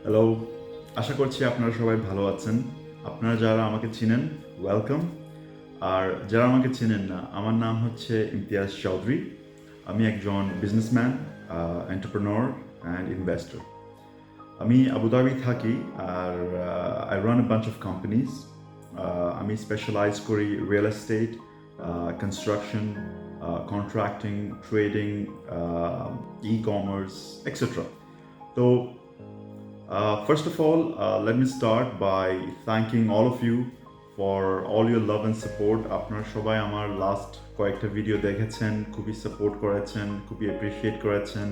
Hello, আশা করছি আপনারা সবাই ভালো আছেন। আপনারা যারা আমাকে চিনেন, ওয়েলকাম। আর যারা আমাকে চিনেন না, আমার নাম হচ্ছে ইমতিয়াজ চৌধুরী। আমি একজন বিজনেসম্যান, এন্টারপ্রেনর অ্যান্ড ইনভেস্টর। আমি আবুধাবি থাকি আর I run a bunch of companies. আমি স্পেশালাইজ করি real estate, construction, contracting, trading, e-commerce, etcetera. তো first of all, let me start by thanking all of you for all your love and support. আপনারা সবাই আমার last কয়েকটা video দেখেছেন, খুবই support করেছেন, খুবই অ্যাপ্রিসিয়েট করেছেন,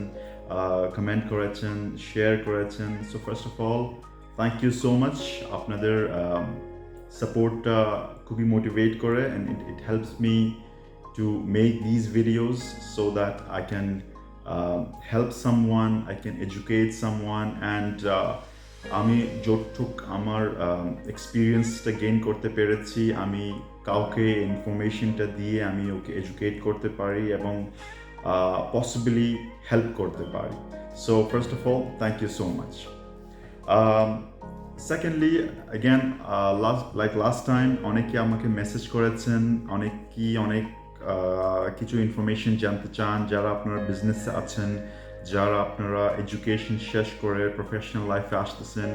কমেন্ট করেছেন, শেয়ার করেছেন। So first of all thank you so much. আপনাদের সাপোর্টটা খুবই মোটিভেট করে and it helps me to make these videos so that I can help someone, I can educate someone, and আমি যতটুক আমার এক্সপিরিয়েন্সটা গেইন করতে পেরেছি, আমি কাউকে ইনফরমেশনটা দিয়ে আমি ওকে এডুকেট করতে পারি এবং পসিবলি হেল্প করতে পারি। So first of all thank you so much. Secondly again last time অনেকে আমাকে মেসেজ করেছেন, অনেক কিছু ইনফরমেশন জানতে চান, যারা আপনারা বিজনেসে আছেন, যারা আপনারা এডুকেশন শেষ করে প্রফেশনাল লাইফে আসতেছেন,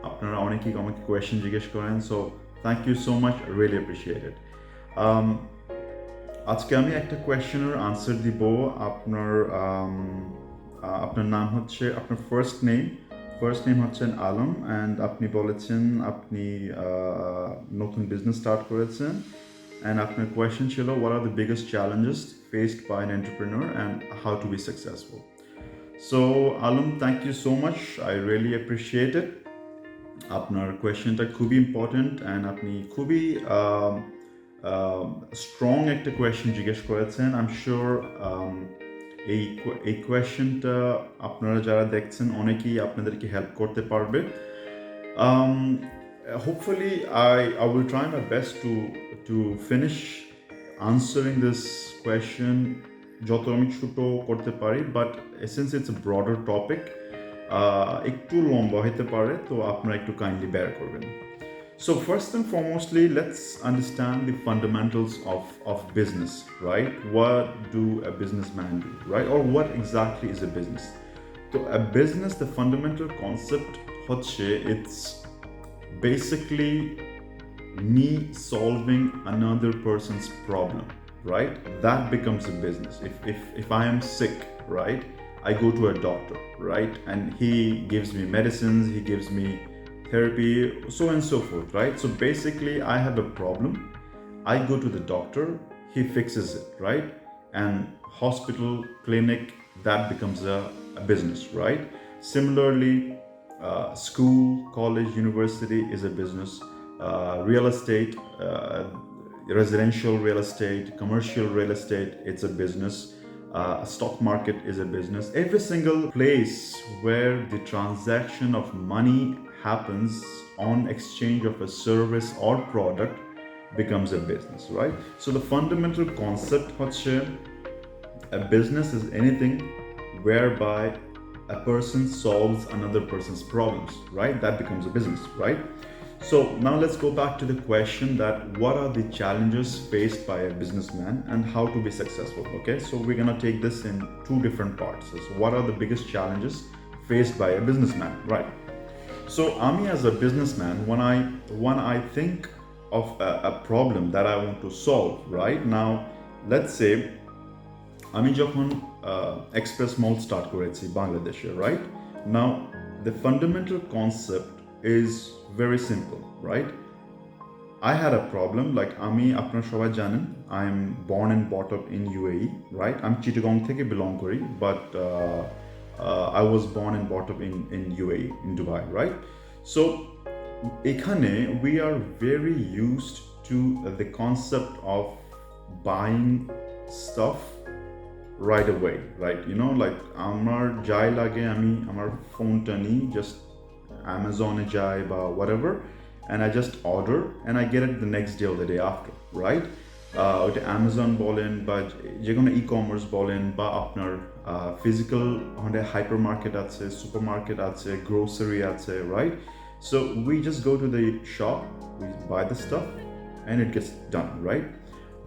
আপনারা অনেকেই আমাকে কোয়েশ্চেন জিজ্ঞেস করেন। So thank you so much, really appreciated. আজকে আমি একটা কোয়েশ্চেনের আনসার দিব। আপনার নাম হচ্ছে, আপনার ফার্স্ট নেম হচ্ছেন আলম, অ্যান্ড আপনি বলেছেন আপনি নতুন বিজনেস স্টার্ট করেছেন, and আপনার question ছিল what are the biggest challenges faced by an entrepreneur and how to be successful. So Alum, thank you so much, I really appreciate it. আপনার কোয়েশ্চেনটা খুবই ইম্পর্টেন্ট অ্যান্ড আপনি খুবই স্ট্রং একটা question জিজ্ঞেস করেছেন। আই এম শিওর এই কোয়েশ্চেনটা আপনারা যারা দেখছেন অনেকেই আপনাদেরকে হেল্প করতে পারবে। Hopefully I will try my best to finish answering this question যত আমি ছোট করতে পারি, but since it's a broader topic একটু লম্বা হতে পারে, তো আপনারা একটু কাইন্ডলি বেয়ার করবেন। So first and foremostly, let's understand the fundamentals of business, right? What do a businessman do, right? Or what exactly is a business? So a business, the fundamental concept হচ্ছে, it's basically me solving another person's problem, right? That becomes a business. If I am sick, right, I go to a doctor, right, and he gives me medicines, he gives me therapy, so and so forth, right? So basically I have a problem, I go to the doctor, he fixes it, right? And hospital, clinic, that becomes a business, right? Similarly, school, college, university is a business. Real estate, residential real estate, commercial real estate, it's a business. Stock market is a business. Every single place where the transaction of money happens on exchange of a service or product becomes a business, right? So the fundamental concept হচ্ছে, a business is anything whereby a person solves another person's problems, right? That becomes a business, right? So now let's go back to the question that what are the challenges faced by a businessman and how to be successful, okay? So we're gonna take this in two different parts. So what are the biggest challenges faced by a businessman, right? So Ami, as a businessman, when I think of a problem that I want to solve, right? Now, let's say আমি যখন Xpressmall start করেছি বাংলাদেশে, right? Now, the fundamental concept is very simple, right? I had a problem, like আমি, আপনারা সবাই জানেন, I am born and brought up in UAE, right? আমি চিটাগং থেকে belong করি, but I was born and brought up in UAE, in Dubai, right? So এখানে we are very used to the concept of buying stuff right away, right? You know, like আমার যাই লাগে, আমি আমার ফোনটা নিই, just Amazon যাই বা whatever, and I just order and I get it the next day or the day after, right? ওটা অ্যামাজন বলেন বা যে কোনো ই কমার্স বলেন বা আপনার ফিজিক্যাল আমাদের হাইপার মার্কেট আছে, সুপার মার্কেট আছে, গ্রোসারি আছে, right? So we just go to the shop, we by the staff and it gets done, right?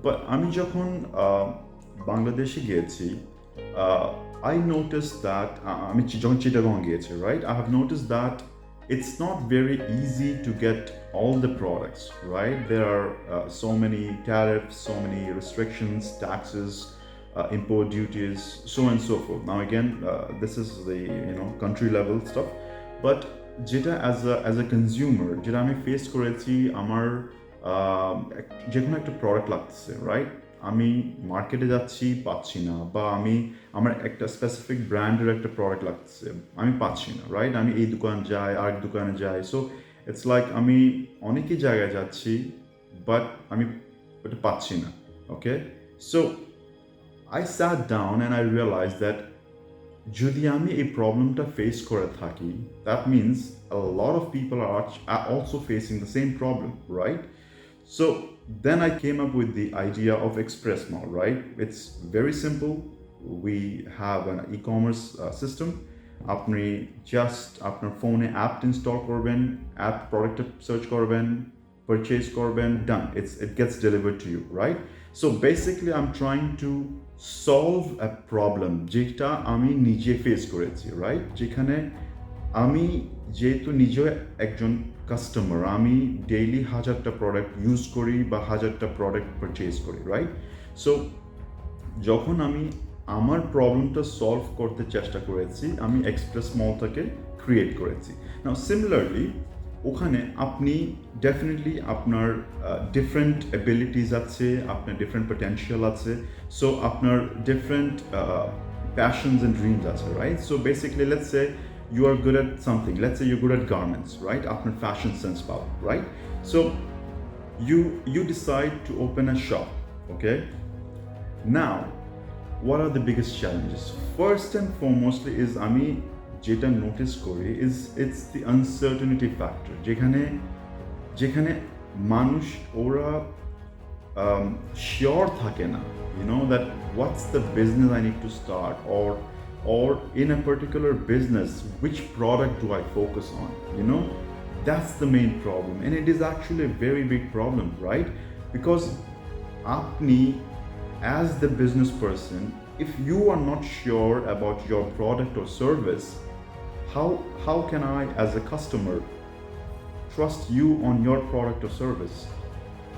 But আমি যখন বাংলাদেশে গিয়েছি, I noticed that আমি যখন চিটাগং গিয়েছি, right? I have noticed that it's not very easy to get all the products, right? There are so many tariffs, so many restrictions, taxes, import duties, so on and so forth. Now again, this is the country level stuff, but যেটা as a consumer যেটা আমি face করেছি, আমার যে কোনো একটা product লাগছে, right? আমি মার্কেটে যাচ্ছি, পাচ্ছি না, বা আমার একটা স্পেসিফিক ব্র্যান্ডের একটা প্রোডাক্ট লাগছে, আমি পাচ্ছি না, রাইট? আমি এই দোকান যাই, আরেক দোকানে যাই, সো ইটস লাইক আমি অনেকই জায়গায় যাচ্ছি, বাট আমি ওটা পাচ্ছি না, okay? So I sat down and I realized that যদি আমি এই প্রবলেমটা ফেস করে থাকি, that means a lot of people are also facing the same problem, right? So then I came up with the idea of Xpressmall, right? It's very simple. We have an e-commerce system. আপনি just আপনার ফোনে app install করবেন, app product search করবেন, purchase করবেন, ডান, it gets delivered to you, right? So basically I'm trying to solve a problem যেটা আমি নিজে face করেছি, রাইট? যেখানে আমি যেহেতু নিজে একজন কাস্টমার, আমি ডেইলি 1000টা প্রোডাক্ট ইউজ করি বা 1000টা প্রোডাক্ট পারচেজ করি, রাইট? সো যখন আমি আমার প্রবলেমটা সলভ করতে চেষ্টা করেছি, আমি এক্সপ্রেস মলটাকে ক্রিয়েট করেছি। নাও সিমিলারলি ওখানে আপনি ডেফিনেটলি আপনার ডিফারেন্ট অ্যাবিলিটিস আছে, আপনার ডিফারেন্ট পটেনশিয়াল আছে, সো আপনার ডিফারেন্ট প্যাশনস অ্যান্ড ড্রিমস আছে, right? So basically let's say you are good at something. Let's say you're good at garments, right? After fashion sense power, right? So you decide to open a shop, okay? Now, what are the biggest challenges? First and foremostly is আমি যেটা notice করি is it's the uncertainty factor. যেখানে মানুষ ওরা sure থাকে না, you know, that what's the business I need to start, or in a particular business, which product do I focus on? You know, that's the main problem, and it is actually a very big problem, right? Because apni, as the business person, if you are not sure about your product or service, how can I, as a customer, trust you on your product or service?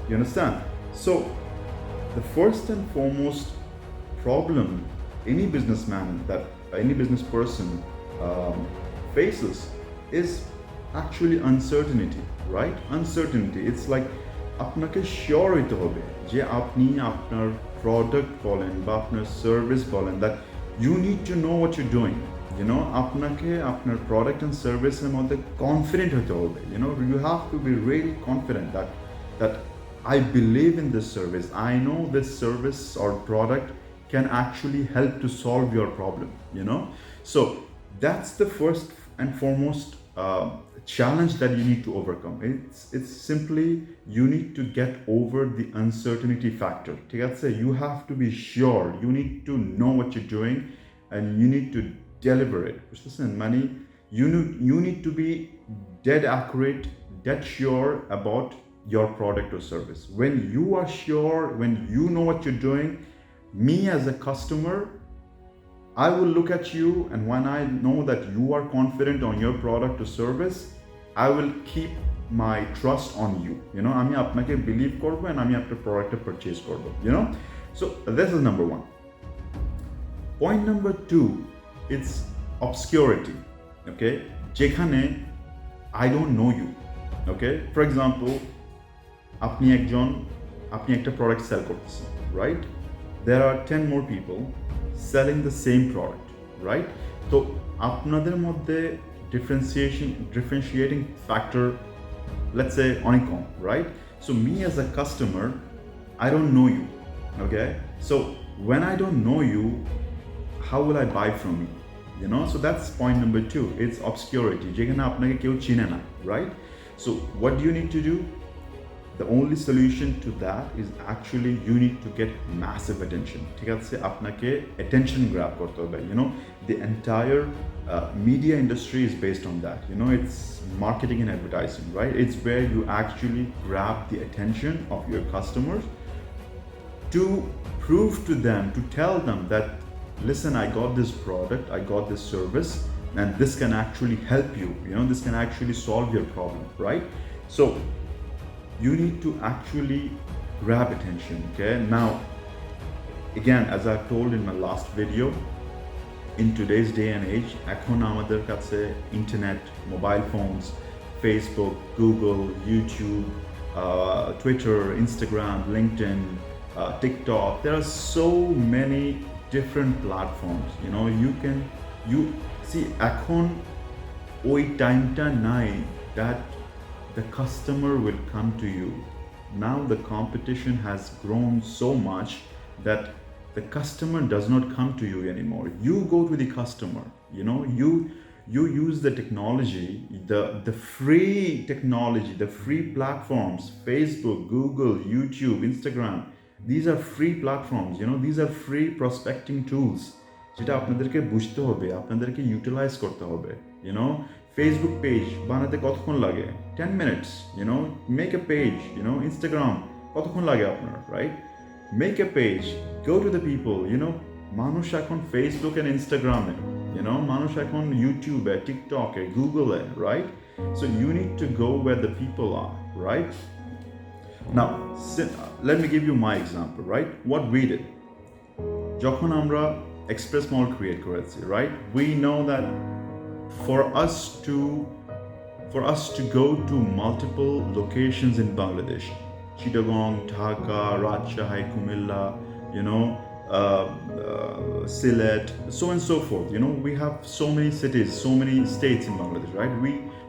You understand? So the first and foremost problem any business person faces is actually uncertainty, right? Uncertainty, it's like আপনাকে sure হইতে হবে যে আপনি আপনার product বলেন বা আপনার service বলেন, that you need to know what you doing, you know, আপনাকে আপনার প্রোডাক্ট অ্যান্ড সার্ভিসের মধ্যে কনফিডেন্ট হতে হবে, you know, you have to be really confident that I believe in this service, I know this service or product can actually help to solve your problem, you know? So that's the first and foremost challenge that you need to overcome. It's simply you need to get over the uncertainty factor. You have to be sure, you need to know what you're doing, and you need to deliver it. Listen, money, you need to be dead accurate, dead sure about your product or service. When you are sure, when you know what you're doing, me as a customer, I will look at you, and when I know that you are confident on your product or service, I will keep my trust on you. You know, আমি আপনাকে believe করব and আমি আপনার product purchase করব, you know? So this is number one. Point number two, it's obscurity, okay? যেখানে I don't know you, okay? For example, আপনি একটা product sell করতেছেন, right? There are 10 more people selling the same product, right? So আপনাদের মধ্যে differentiating factor, let's say অনেক কম, right? So me as a customer, I don't know you, okay? So when I don't know you, how will I buy from you? You know, so that's point number two. It's obscurity, যেখানে আপনাকে কেউ চিনে না, right? So what do you need to do? The only solution to that is actually you need to get massive attention. ঠিক আছে, আপনাকে attention grab করতে হবে. The entire media industry is based on that. It's marketing and advertising, right? It's where you actually grab the attention of your customers to prove to them, to tell them that, listen, I got this product, I got this service, and this can actually help you. This can actually solve your problem, right? So you need to actually grab attention, okay? Now, again, as I've told in my last video, in today's day and age, এখন আমাদের কাছে internet, mobile phones, Facebook, Google, YouTube, Twitter, Instagram, LinkedIn, TikTok. There are so many different platforms. You see, এখন ওই টাইমটা নাই that the customer will come to you. Now the competition has grown so much that the customer does not come to you anymore. You go to the customer. You use the technology, the free technology, the free platforms, Facebook, Google, YouTube, Instagram. These are free platforms. These are free prospecting tools. যেটা আপনাদেরকে বুঝতে হবে, আপনাদেরকে utilise করতে হবে. Facebook page বানাতে কতক্ষণ লাগে? 10 minutes. Make a page. Instagram কতক্ষণ লাগে আপনার, right? Make a page. Go to the people. মানুষ এখন Facebook and Instagram এ, মানুষ এখন YouTube A, TikTok A, Google A, right? So you need to go where the people are, right? Now, let me give you my example, right? What we did. যখন আমরা Xpressmall create করেছি, right? We know that for us to go to multiple locations in Bangladesh, Chittagong, Dhaka, Rajshahi, Kumilla, Sylhet, so and so forth. We have so many cities, so many states in Bangladesh, right?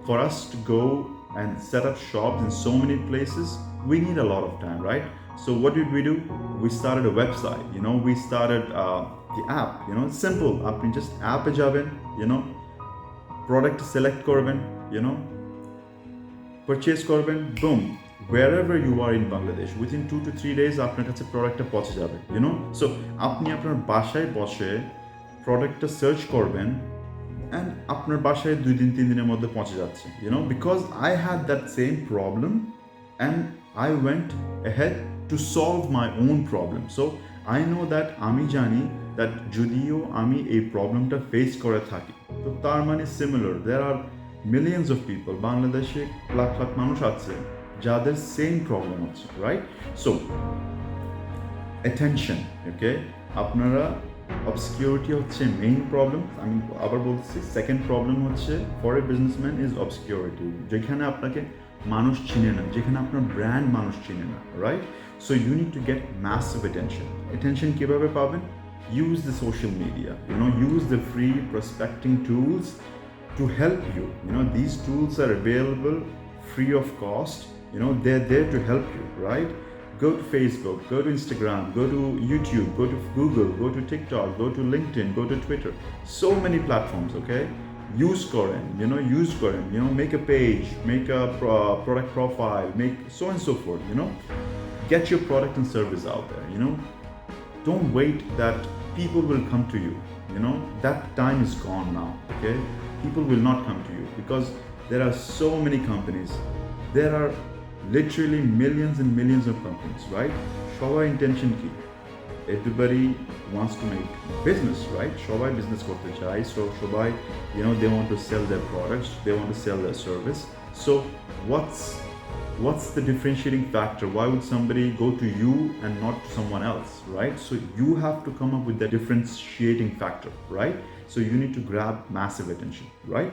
For us to go and set up shops in so many places, we need a lot of time, right? So what did we do? We started a website. We started the app. It's simple. আপনি just app এ যাবেন, product select করবেন, purchase করবেন, boom. Wherever you are in Bangladesh, within 2 to 3 days আপনার কাছে প্রোডাক্টটা পৌঁছে যাবে. So আপনি আপনার বাসায় বসে প্রোডাক্টটা সার্চ করবেন and আপনার বাসায় 2-3 দিনের মধ্যে পৌঁছে যাচ্ছে. Because I had that same problem and I went ahead to solve my own problem. So I know that আমি জানি that যদিও আমি এই প্রবলেমটা ফেস করে থাকি, তো তার মানে similar, there are millions of people, বাংলাদেশে লাখ লাখ মানুষ আছে যাদের সেম প্রবলেম আছে, রাইট? সো অ্যাটেনশন, ওকে? আপনারা অবসকিউরিটি হচ্ছে মেইন প্রবলেম। আমি আবার বলছি, সেকেন্ড প্রবলেম হচ্ছে ফর এ বিজনেসম্যান ইজ অবসকিউরিটি, যেখানে আপনাকে মানুষ চিনে না, যেখানে আপনার ব্র্যান্ড মানুষ চিনে না, right? So you need to get massive attention. Attention কীভাবে পাবেন? Use the social media, use the free prospecting tools to help you. These tools are available free of cost. They're there to help you, right? Go to Facebook, go to Instagram, go to YouTube, go to Google, go to TikTok, go to LinkedIn, go to Twitter. So many platforms, okay? Use Koren, make a page, make a product profile, make so and so forth, Get your product and service out there, Don't wait that people will come to you. That time is gone now, okay? People will not come to you because there are so many companies. There are literally millions and millions of companies, right? Shobai intention ki. Everybody wants to make business, right? Shobai business korte chai. So Shobai, they want to sell their products, they want to sell their service. So what's the differentiating factor? Why would somebody go to you and not to someone else, right? So you have to come up with the differentiating factor, right? So you need to grab massive attention, right?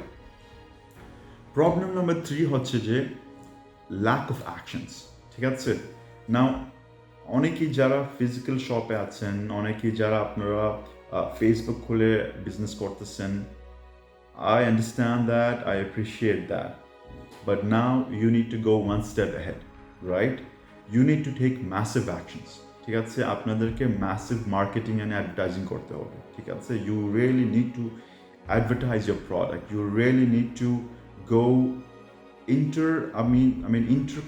Problem number 3 হচ্ছে যে lack of actions, ঠিক আছে? Now অনেকেই যারা physical শপে আছেন, অনেকেই যারা আপনারা ফেসবুক খুলে বিজনেস করতেছেন, I understand that, I appreciate that. But now you need to go one step ahead, right? You need to take massive actions. ঠিক আছে? আপনাদেরকে massive marketing and advertising করতে হবে, ঠিক আছে? You really need to advertise your product. You really need to go inter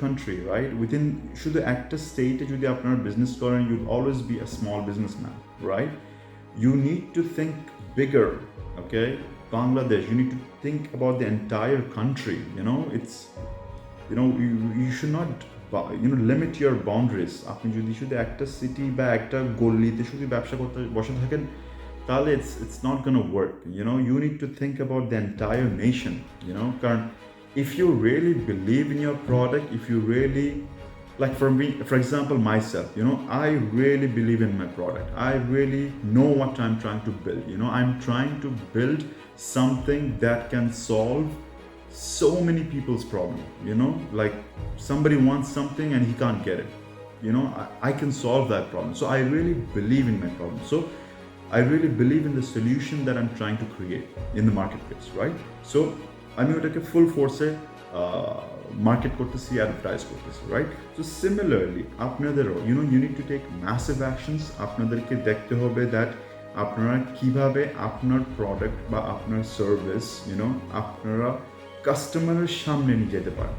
country, right? Within শুধু একটা স্টেটে যদি আপনারা বিজনেস করেন, you'll always be a small businessman, right? You need to think bigger, okay? Bangladesh, you need to think about the entire country, it's, you should not limit your boundaries. আপনি যদি শুধু একটা সিটি বা একটা গলিতে শুধু ব্যবসা করতে বসে থাকেন, তাহলে it's not gonna work. You need to think about the entire nation, কারণ if you really believe in your product, if you really, like for me, for example, myself, I really believe in my product. I really know what I'm trying to build. I'm trying to build something that can solve so many people's problem. Like somebody wants something and he can't get it. I can solve that problem. So I really believe in my problem. So I really believe in the solution that I'm trying to create in the marketplace, right? So আমি ওটাকে full ফোর্সে market করতেছি, advertise করতেছি, right? So similarly আপনাদেরও you need to take massive actions. আপনাদেরকে দেখতে হবে that আপনারা কিভাবে আপনার প্রোডাক্ট বা আপনার সার্ভিস আপনারা কাস্টমারের সামনে নিয়ে যেতে পারেন।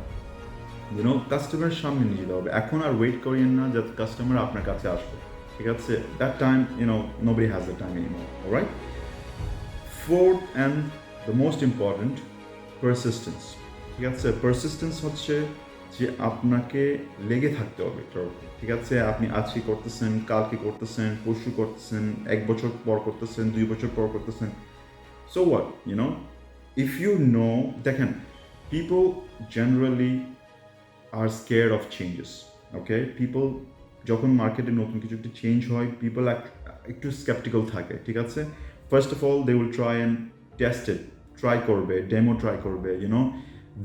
কাস্টমারের সামনে নিয়ে যেতে হবে। এখন আর ওয়েট করিয়েন না যাতে কাস্টমার আপনার কাছে আসবে, ঠিক আছে? That time nobody has the time anymore, all right? Fourth and the most important, persistence. ঠিক আছে? persistence হচ্ছে যে আপনাকে লেগে থাকতে হবে, ঠিক আছে? আপনি আজকে করতেছেন, কালকে করতেছেন, পরশু করতেছেন, 1 বছর পর করতেছেন, 2 বছর পর করতেছেন। So what, if দেখেন, people generally are scared of changes, okay? People যখন মার্কেটে নতুন কিছু একটা চেঞ্জ হয়, people একটু skeptical থাকে, ঠিক আছে? First of all, they will try and test it, try করবে, demo try করবে,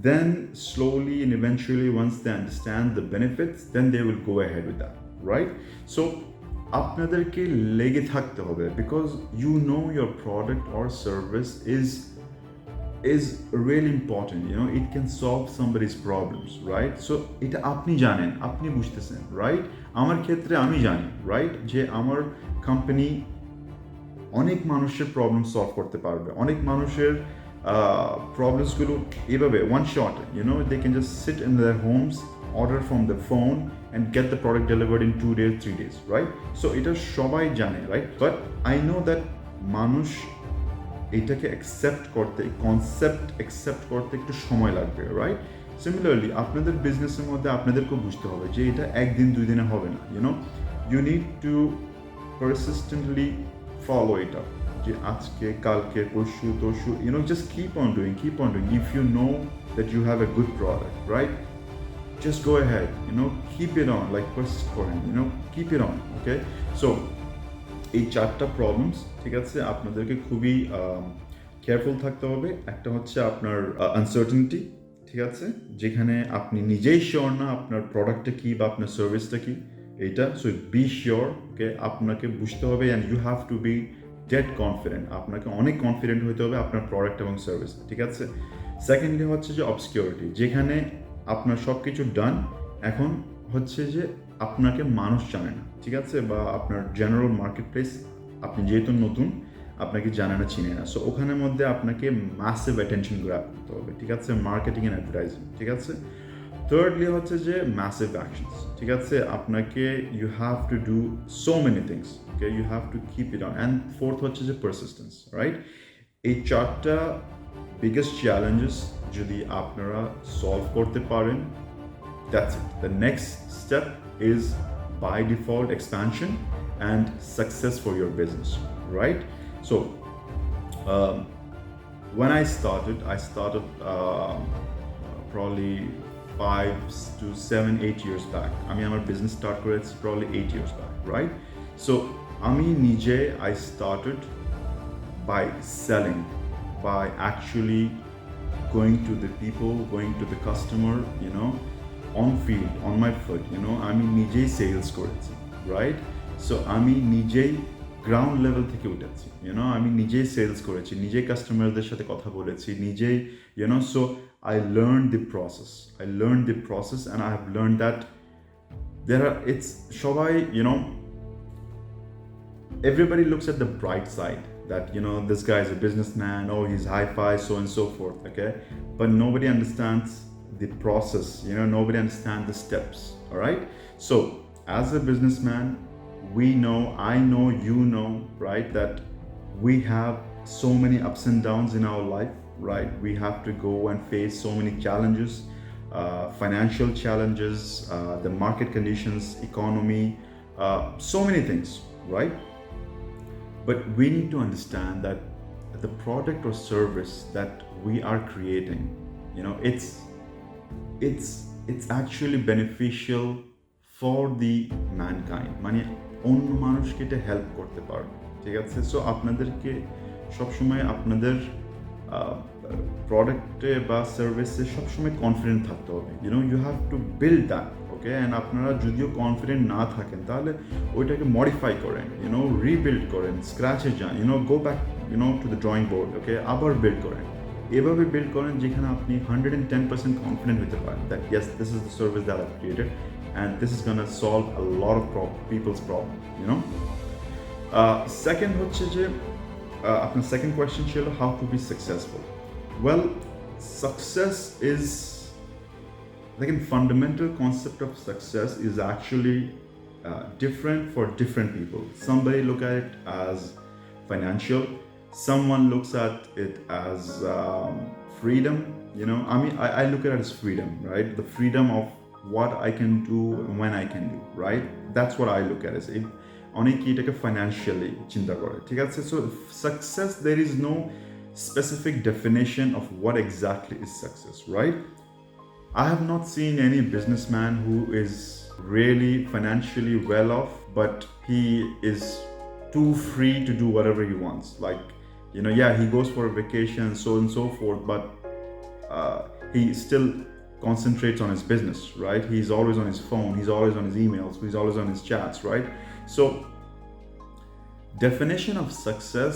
then slowly and eventually once they understand the benefits, then they will go ahead with that, right? So আপনাদেরকে লেগে থাকতে হবে, because your product or service is really important, it can solve somebody's problems, right? So এটা আপনি জানেন, আপনি বুঝতেছেন, right? আমার ক্ষেত্রে আমি জানি, right, যে আমার কোম্পানি অনেক মানুষের প্রবলেম সলভ করতে পারবে, অনেক মানুষের প্রবলেমসগুলো এভাবে one shot, they can just sit in their homes, order from the phone and get the product delivered in 2 days, 3 days, right? So এটা সবাই জানে, right? But I know that মানুষ এটাকে কনসেপ্ট অ্যাকসেপ্ট করতে একটু সময় লাগবে, রাইট? সিমিলারলি আপনাদের বিজনেসের মধ্যে আপনাদেরকেও বুঝতে হবে যে এটা একদিন 2 দিনে হবে না, you need to persistently follow এটা, যে আজকে কালকে পরশু তরশু, just keep on doing if you know that you have a good product, right? Just go ahead, keep it on, like persist করেন, keep it on, okay? So এই 4টা problems, ঠিক আছে, আপনাদেরকে খুবই কেয়ারফুল থাকতে হবে। একটা হচ্ছে আপনার আনসার্টেনিটি, ঠিক আছে, যেখানে আপনি নিজেই শিওর না আপনার প্রোডাক্টটা কী বা আপনার সার্ভিসটা কী, এইটা। So be sure, okay? আপনাকে বুঝতে হবে, and you have to be dead confident. আপনাকে অনেক কনফিডেন্ট হতে হবে আপনার প্রোডাক্ট এবং সার্ভিস, ঠিক আছে? সেকেন্ডলি হচ্ছে যে অবসকিউরিটি, যেখানে আপনার সব কিছু ডান, এখন হচ্ছে যে আপনাকে মানুষ জানে না, ঠিক আছে, বা আপনার জেনারেল মার্কেট প্লেস, আপনি যেহেতু নতুন, আপনাকে জানে না, চিনে না। সো ওখানের মধ্যে আপনাকে ম্যাসিভ অ্যাটেনশন গ্র্যাব করতে হবে, ঠিক আছে, মার্কেটিং অ্যান্ড অ্যাডভার্টাইজিং, ঠিক আছে? থার্ডলি হচ্ছে যে ম্যাসিভ অ্যাকশনস, ঠিক আছে, আপনাকে you have to do so many things, okay? You have to keep it on. And fourth হচ্ছে যে পারসিস্টেন্স, রাইট? এই 4টা বিগেস্ট চ্যালেঞ্জেস যদি আপনারা সলভ করতে পারেন, that's it. The next step is by default expansion and success for your business, right? So when I started probably 5 to 7, 8 years back. আমার business start করেছি probably 8 years back, right? So I started by selling, by actually going to the people, going to the customer, on field, on my foot, আমি নিজেই sales করেছি, right? So আমি নিজেই ground level থেকে উঠেছি, আমি নিজেই সেলস করেছি, নিজেই কাস্টমারদের সাথে কথা বলেছি, নিজেই, so I learned the process and I have learned that সবাই, everybody looks at the bright side, that this guy is a businessman, oh he's hi-fi, so and so forth, okay? But nobody understands the process, nobody understands the steps. All right. So as a businessman, we know, I know, right, that we have so many ups and downs in our life, right? We have to go and face so many challenges, financial challenges, the market conditions, economy, so many things, right? But we need to understand that the product or service that we are creating, it's actually beneficial for the mankind, মানে অন্য মানুষকে এটা help করতে পারবে, ঠিক আছে? So আপনাদেরকে সবসময় আপনাদের প্রোডাক্টে বা সার্ভিসে সবসময় কনফিডেন্ট থাকতে হবে, you have to build that, okay? And আপনারা যদিও কনফিডেন্ট না থাকেন তাহলে ওইটাকে মডিফাই করেন, রিবিল্ড করেন, স্ক্র্যাচে যান, go back to the drawing board, okay? আবার বিল্ড করেন, এভাবে বিল্ড করেন যেখানে আপনি 110% কনফিডেন্ট হতে পারেন that yes, this is the service that I created and this is gonna solve a lot of people's problem, Second হচ্ছে যে আপনার second question ছিল how to be successful. Well, success is like a fundamental concept of success is actually different for different people. Somebody look at it as financial, someone looks at it as freedom, I mean, I look at it as freedom, right? The freedom of what I can do and when I can do, right? That's what I look at as it. অনেকে এটাকে financially চিন্তা করে, ঠিক আছে? So success, there is no specific definition of what exactly is success, right? I have not seen any businessman who is really financially well off, but he is too free to do whatever he wants. Like, yeah, he goes for a vacation, so and so forth, but he still concentrates on his business, right? He's always on his phone, he's always on his emails, he's always on his chats, right? So definition of success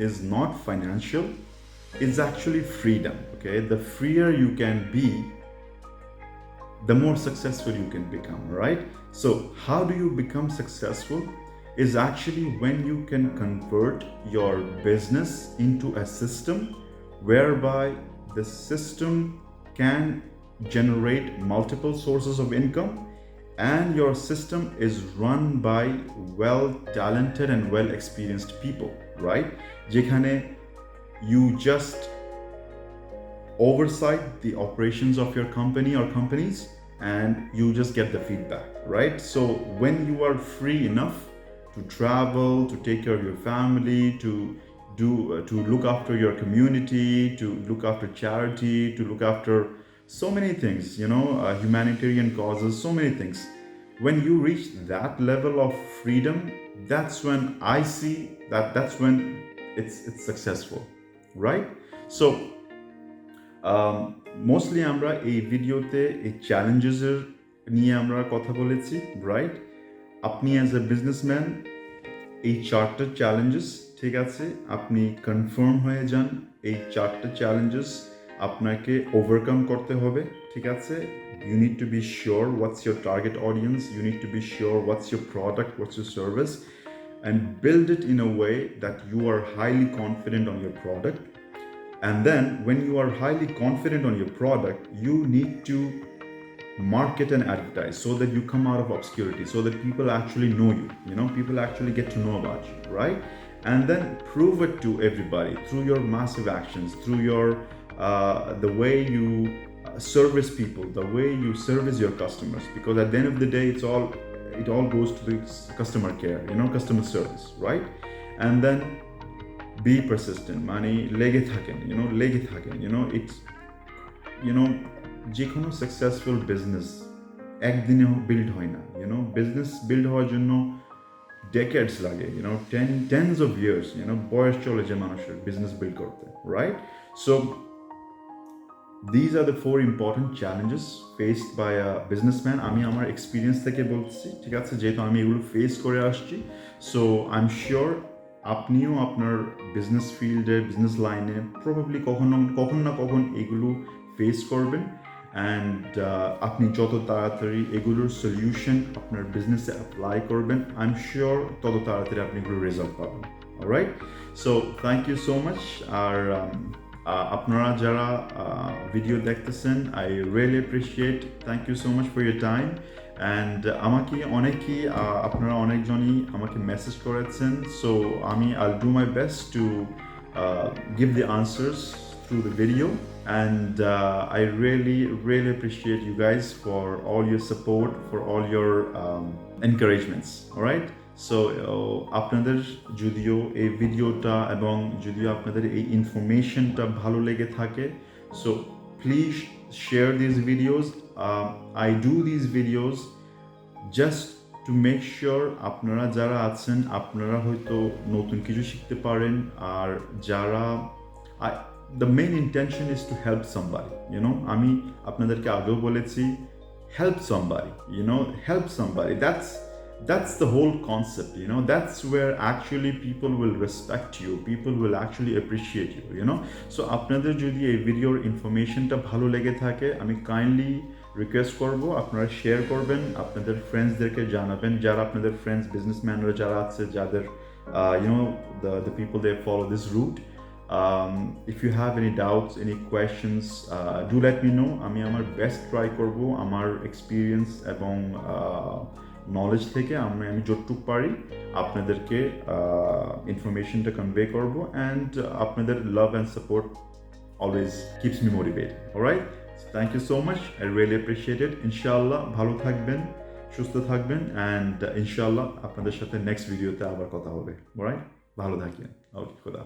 is not financial, it's actually freedom, okay? The freer you can be, the more successful you can become, right? So how do you become successful is actually when you can convert your business into a system whereby the system can generate multiple sources of income and your system is run by well talented and well experienced people, right? যেখানে you just oversight the operations of your company or companies and you just get the feedback, right? So when you are free enough to travel, to take care of your family, to look after your community, to look after charity, to look after so many things, humanitarian causes, so many things. When you reach that level of freedom, that's when I see that's when it's successful, right? So mostly আমরা এই ভিডিওতে এই চ্যালেঞ্জেসের নিয়ে আমরা কথা বলেছি, right? আপনি as a businessman এই 4টা চ্যালেঞ্জেস, ঠিক আছে, আপনি কনফার্ম হয়ে যান এই 4টা চ্যালেঞ্জেস আপনাকে ওভারকাম করতে হবে, ঠিক আছে? You need to be sure what's your target audience, you need to be sure what's your product, what's your service, and build it in a way that you are highly confident on your product. And then when you are highly confident on your product, you need to market and advertise so that you come out of obscurity, so that people actually know you, people actually get to know about you, right? And then prove it to everybody through your massive actions, through your the way you service people, the way you service your customers, because at the end of the day it all goes to the customer care, customer service, right? And then be persistent, মানে লেগে থাকেন, it's যে কোনো successful business একদিনে build হয় না, business build হওয়ার জন্য decades লাগে, tens of years, বয়স চলে যায় মানুষের বিজনেস বিল্ড করতে, right? So these are the 4 important challenges faced by a businessman. আমি আমার এক্সপিরিয়েন্স থেকে বলছি, ঠিক আছে, যেহেতু আমি এগুলো ফেস করে আসছি। সো আই এম শিওর আপনিও আপনার বিজনেস ফিল্ডে, বিজনেস লাইনে প্রবাবলি কখন না কখন এগুলো ফেস করবেন, অ্যান্ড আপনি যত তাড়াতাড়ি এগুলোর সলিউশন আপনার বিজনেসে অ্যাপ্লাই করবেন, আই এম শিওর তত তাড়াতাড়ি আপনি এগুলোর রেজাল্ট পাবেন। Alright, so thank you so much. আর আপনারা যারা ভিডিও দেখতেছেন, I really appreciate, thank you so much for your time. And আমাকে অনেকেই আপনারা অনেকজনই আমাকে মেসেজ করেছেন, সো আমি I'll do my best to give the answers through the video. And I really appreciate you guys for all your support, for all your encouragements. All right, so আপনাদের যদিও এই ভিডিওটা এবং যদিও আপনাদের এই ইনফরমেশনটা ভালো লেগে থাকে, so please share this videos. I do this videos just to make sure আপনারা যারা আছেন আপনারা হয়তো নতুন কিছু শিখতে পারেন, আর যারা the main intention is to help somebody. আমি আপনাদেরকে আগেও বলেছি, help somebody, help somebody. That's the whole concept, that's where actually people will respect you, people will actually appreciate you. So আপনাদের যদি এই ভিডিওর ইনফরমেশনটা ভালো লেগে থাকে, আমি কাইন্ডলি রিকোয়েস্ট করব আপনারা শেয়ার করবেন, আপনাদের ফ্রেন্ডসদেরকে জানাবেন, যারা আপনাদের ফ্রেন্ডস বিজনেসম্যানরা যারা আছে, যাদের the people they follow this route. If you have any doubts, any questions, do let me know. আমি আমার বেস্ট ট্রাই করব, আমার এক্সপিরিয়েন্স এবং নলেজ থেকে আমি যতটুকু পারি আপনাদেরকে ইনফরমেশনটা কনভে করব। অ্যান্ড আপনাদের love and support always keeps me motivated. Alright, thank you so much, I really appreciate it. ইনশাআল্লাহ ভালো থাকবেন, সুস্থ থাকবেন, অ্যান্ড ইনশাআল্লাহ আপনাদের সাথে নেক্সট ভিডিওতে আবার কথা হবে। অলরাইট, ভালো থাকবেন। ওকে, খোদা।